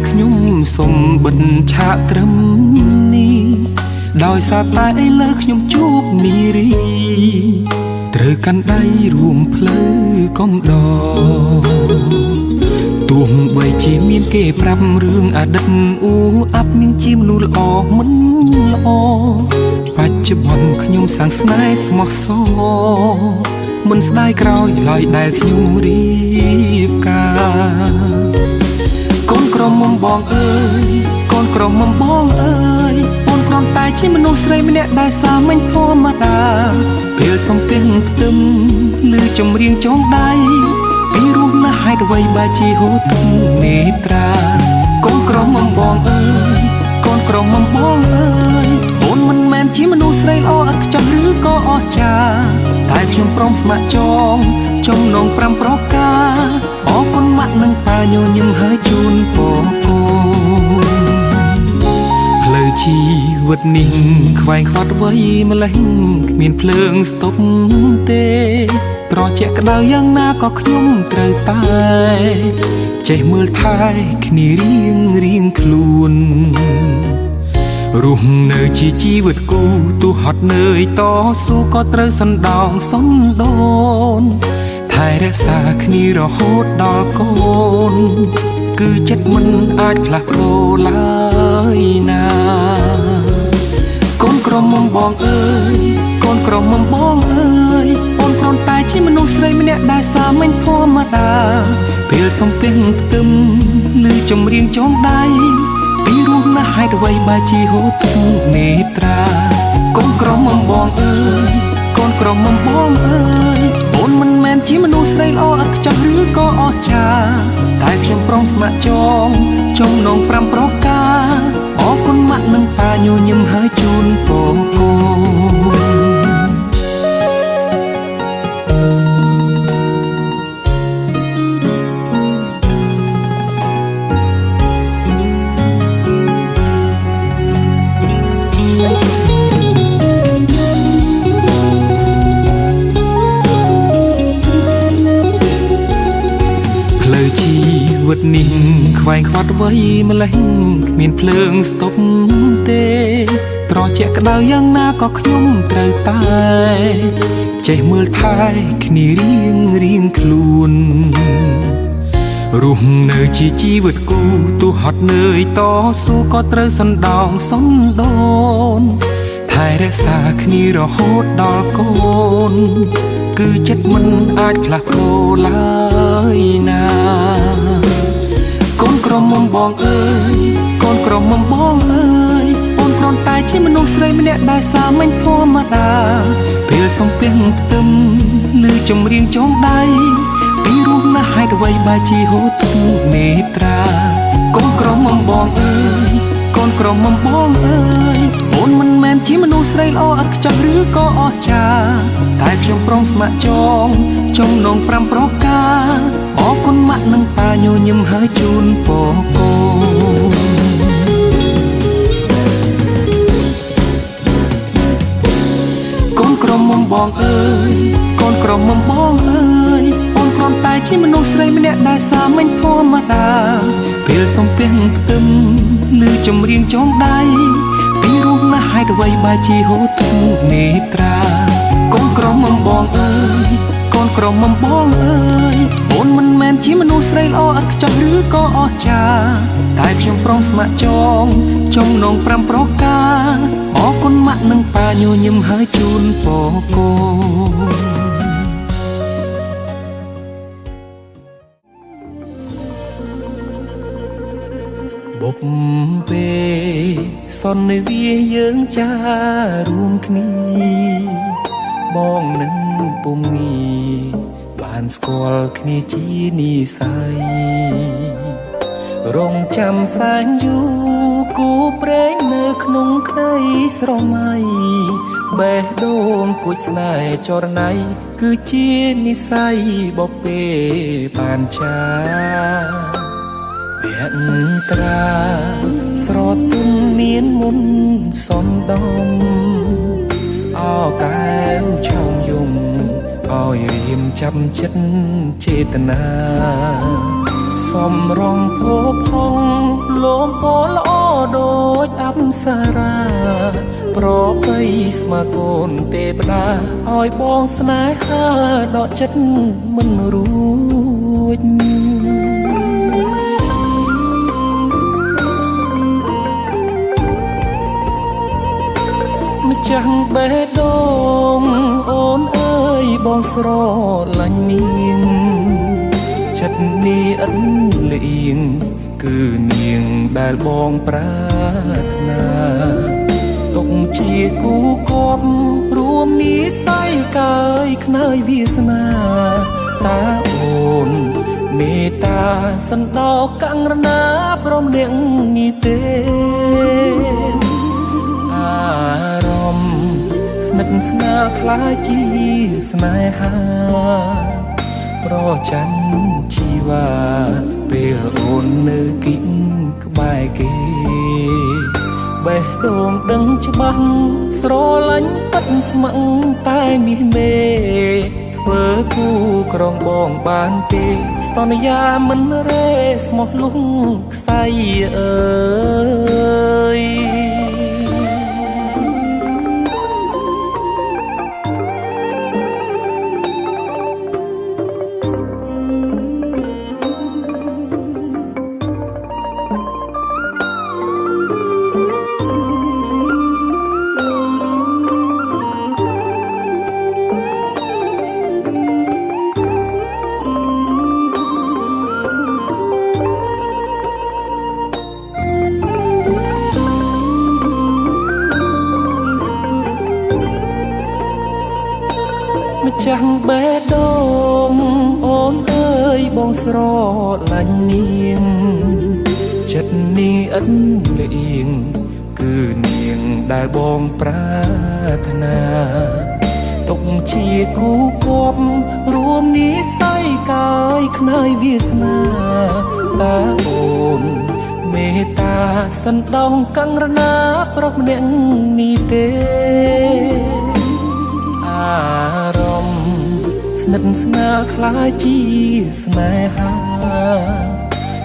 ខ្ញុំសុំបិទឆាកត្រឹមនេះដោយសារតែឥឡូវខ្ញុំជួបនារីត្រូវកាន់ដៃរួមផ្លូវកំដរទោះបីជាមានគេប្រាប់រឿងអតីតអ៊ូអាប់នឹងជាមនុស្សល្អមិនល្អបច្ចុប្បន្នខ្ញុំសាងស្នេហ៍ស្មោះសរមិនស្ដាយក្រោយឡើយដែលខ្ញុំរៀបការកូនក្រមុំបងអើយកូនក្រមុំបងអើយអូនគ្រាន់តែជាមនុស្សស្រីម្នាក់ដែលសាមញ្ញធម្មតាពេលសំពះផ្ទឹមឬចម្រៀងចងដៃពីរស់ណាស់ហេតុអ្វីបែរជាហូរទឹកនេត្រាកូនក្រមុំបងអើយកូនក្រមុំបងអើយអូនមិនមែនជាមនុស្សស្រីល្អឥតខ្ចោះឬក៏អស្ចារ្យតែខ្ញុំព្រមស្ម័គ្រចងចំណង5ប្រការអរគុណម៉ាក់និងប៉ាញញឹមហើយជូនពរកូនផ្លូវជីវិតនេះខ្វែងខ្វាត់វ័យម្លេះគ្មានភ្លើងស្ទប់ទេត្រជាក់ក្តៅយ៉ាងណាក៏ខ្ញុំត្រូវតែចេះមើលថែគ្នារៀងខ្លួនរស់នៅជាជីវិតគូទោះហត់នឿយតស៊ូក៏ត្រូវសណ្ដោងសំដូនថែរក្សាគ្នារហូតដល់កូនគឺចិត្តមិនអាចផ្លាស់ប្ដូរឡើយណាកូនក្រមុំបងអើយកូនក្រមុំបងអើយអូនគ្រាន់តែជាមនុស្សស្រីម្នាក់ដែលសាមញ្ញធម្មតាពេលសំពះផ្ទឹមឬចម្រៀងចងដៃពីរស់ណាស់ហេតុអ្វីបែរជាហូរទឹកនេត្រាកូនក្រមុំបងអើយកូនក្រមុំបងអើយអូនមិនមែនជាមនុស្សស្រីល្អឥតខ្ចោះឬក៏អស្ចារ្យតែខ្ញុំព្រមស្ម័គ្រចងចំណង5ប្រការអរគុណម៉ាក់និងប៉ាញញឹមហើយជូនពរកូនជីវិតនេះខ្វែងខ្វាត់វ័យម្លេះគ្មានភ្លើងស្ទប់ទេត្រជាក់ក្តៅយ៉ាងណាក៏ខ្ញុំត្រូវតែចេះមើលថែគ្នារៀងខ្លួនរស់នៅជាជីវិតគូទោះហត់នឿយតស៊ូក៏ត្រូវសណ្ដោងសំដូនថែរក្សាគ្នារហូតដល់កូនគឺចិត្តមិនអាចផ្លាស់ប្ដូរឡើយណាកូនក្រមុំបងអើយកូនក្រមុំបងអើយអូនគ្រាន់តែជាមនុស្សស្រីម្នាក់ដែលសាមញ្ញធម្មតាពេលសំពះផ្ទឹមឬចម្រៀងចងដៃពីរស់ណាស់ហេតុអ្វីបែរជាហូរទឹកនេត្រាកូនក្រមុំបងអើយកូនក្រមុំបងអើយអូនមិនមែនជាមនុស្សស្រីល្អឥតខ្ចោះឬក៏អស្ចារ្យតែខ្ញុំព្រមស្ម័គ្រចងចំណង5ប្រការអរគុណម៉ាក់និងប៉ាញញឹមហើយជូនពរកូនកូនក្រមុំបងអើយកូនក្រមុំបងអើយអូនគ្រាន់តែជាមនុស្សស្រីម្នាក់ដែលសាមញ្ញធម្មតាពេលសំពះផ្ទឹមឬចម្រៀងចងដៃពីរស់ណាស់ហេតុអ្វីបែរជាហូរទឹកនេត្រាកូនក្រមុំបងអើយកូនក្រមុំបងអើយអូនមិនមែនជាមនុស្សស្រីល្អឥតខ្ចោះឬក៏អស្ចារ្យតែខ្ញុំព្រមស្ម័គ្រចងចំណង5ប្រការអរគុណម៉ាក់និងប៉ាញញឹមហើយជូនពរកូនបុព្វេសន្យាយើងចារួមគ្នាបងនឹងពុំងាបានស្គាល់គ្នាជានិស្ស័យរងចាំសែងយូរគូព្រេងនៅក្នុងក្តីស្រមៃបេះដូងគួចស្នេហ៍ចរណៃគឺជានិស្ស័យបពេបានចាភក្ត្រាស្រទន់មានមុនសំដំអោកែវឆោមយំឲ្យរៀមចាប់ចិត្តចេតនា សំរងភោផុងលោមក៏ល្អដូចអប្សរាប្របីស្មាកូនទេវតាឲ្យបងស្នេហាដកចិត្តមិនរួចម្ចាស់បេះដូងអូនអើយបងស្រឡាញ់នាងចិត្តនេះអិនលៀងគឺនាងដែលបងប្រាថ្នាទុកជាគូគប់រួមនិស័យកាយខ្នើយវាសនាតាអូនមេត្តាសណ្ដោកង្រណាព្រមនាងនេះទេអារម្មណ៍ស្និទ្ធស្នាលខ្លាចជាស្នេហាប្រច័ណ្ឌជីវ៉ាពេលអូននៅគិតក្បែរគេបេះដូងដឹងច្បាស់ស្រឡាញ់ពិតស្មឹងតែមាសមេធ្វើគូក្រងបងបានទេសន្យាមិនរេស្មោះលុងខ្សែអើយម្ចាស់បេះដូងអូនអើយបងស្រឡាញ់នាងចិត្តនេះអិនលៀងគឺនាងដែលបងប្រាថ្នាទុកជាគូគប់រួមនិស័យកាយខ្នើយវាសនាតាអូនមេត្តាសណ្ដោងកង្រណាប្រុសម្នាក់នេះទេអារម្មណ៍ស្និទ្ធស្នាលខ្លាចជាស្នេហា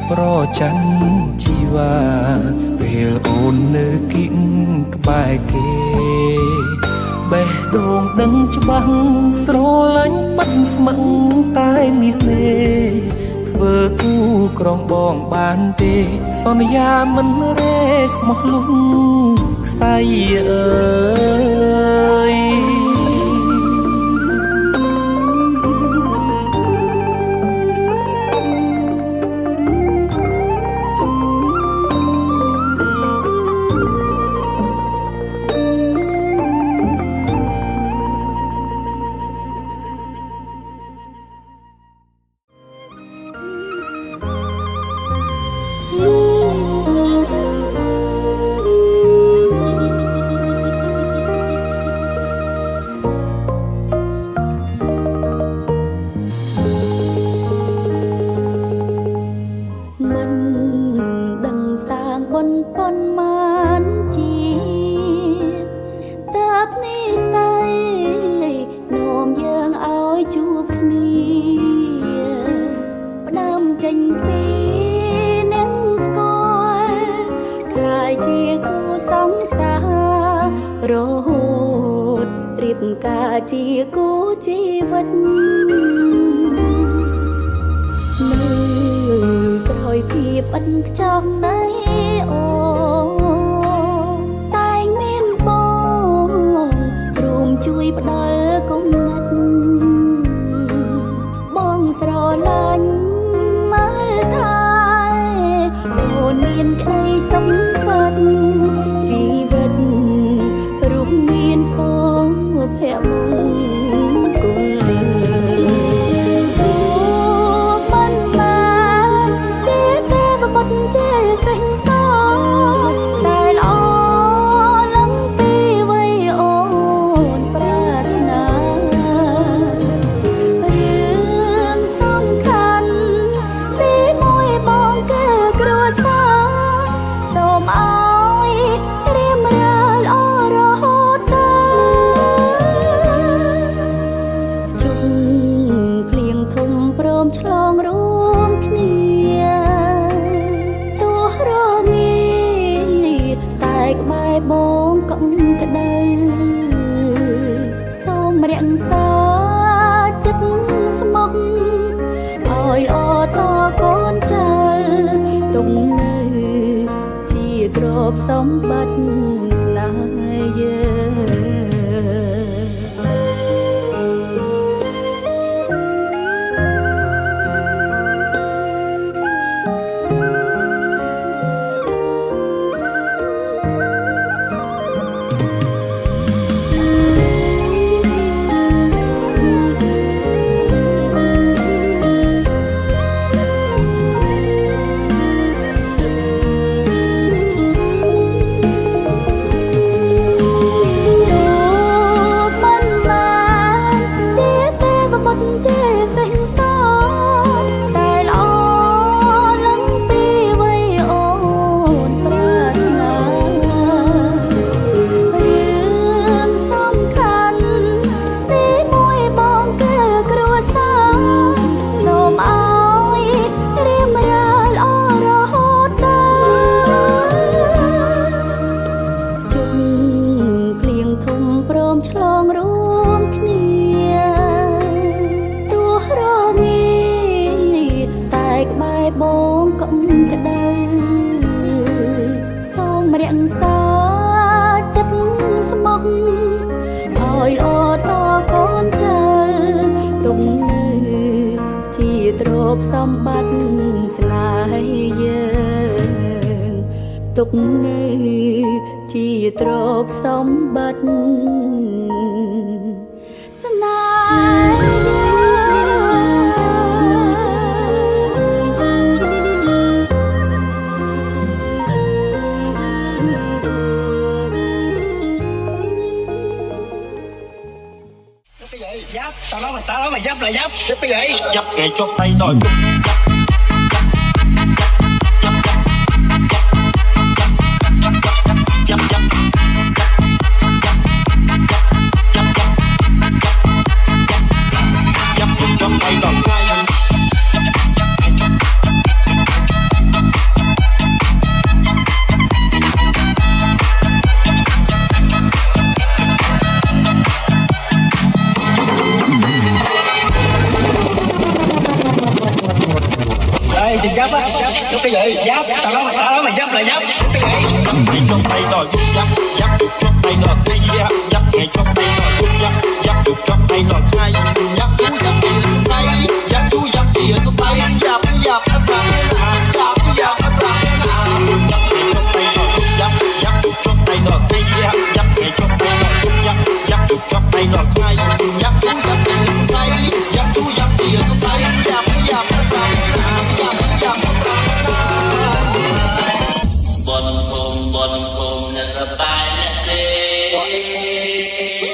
ប្រច័ណ្ឌជីវ៉ាពេលអូននៅគិតក្បែរគេបេះដូងដឹងច្បាស់ស្រឡាញ់ពិតស្មឹងតែមាសមេធ្វើគូក្រងបងបានទេសន្យាមិនរេស្មោះលុងខ្សែអើយជាគូជីវិតនៅក្រោយភាពឥតខ្ចោះនៃអូតែងមានបងរួមជួយផ្ដល់គំនិតបងស្រឡាញ់មើលថាអូនមានក្តីសុខពិតជីវិតរួមមានសុភមង្គលមិនបានជាទេវបុត្រជាសេះសតែល្អឡើងពីវ័យអូនប្រាថ្នារឿងសំខាន់ទីមួយបងគឺគ្រួសារសូមឲ្យត្រៀមរាល់អរហូត សម្បត្តិស្នេហ៍យើងឆ្លងរួមគ្នាទោះរងាតែក្បែរបងកុំក្តៅសូមរក្សាចិត្តស្មោះឲ្យល្អតកូនចៅទុំនៅជាទ្រព្យសម្បត្តិស្នេហ៍យើងទុកនៅជាទ្រព្យសម្បត្តិស្នេហ៍Giáp, tao nói mày giáp là giáp. Giáp cái gì? Giáp kệ cho tay nồi. Giáp giáp. Giáp cho tay nồi. Giáp á, giáp cái gì? Giáp, tao nói mày giáp là giáp. Cái gì? Giáp mày trong tay rồi, giáp trong tay rồi, tay giáp, giáp mày trong tay rồi, giáp trong tay rồi, hai, giáp chú giáp kia sơ say, giáp chú giáp kia sơ say, giáp em làm thế nào, giáp em làm thế nào, giáp mày trong tay rồi, giáp trong tay rồi, tay giáp mày trong tay rồi, giáp trong tay rồi, hai, giáp chú giáp kia sơ say, giáp chú giáp kia sơ say, giáp em làm thế nào. Bon home, นะสบายนะเต้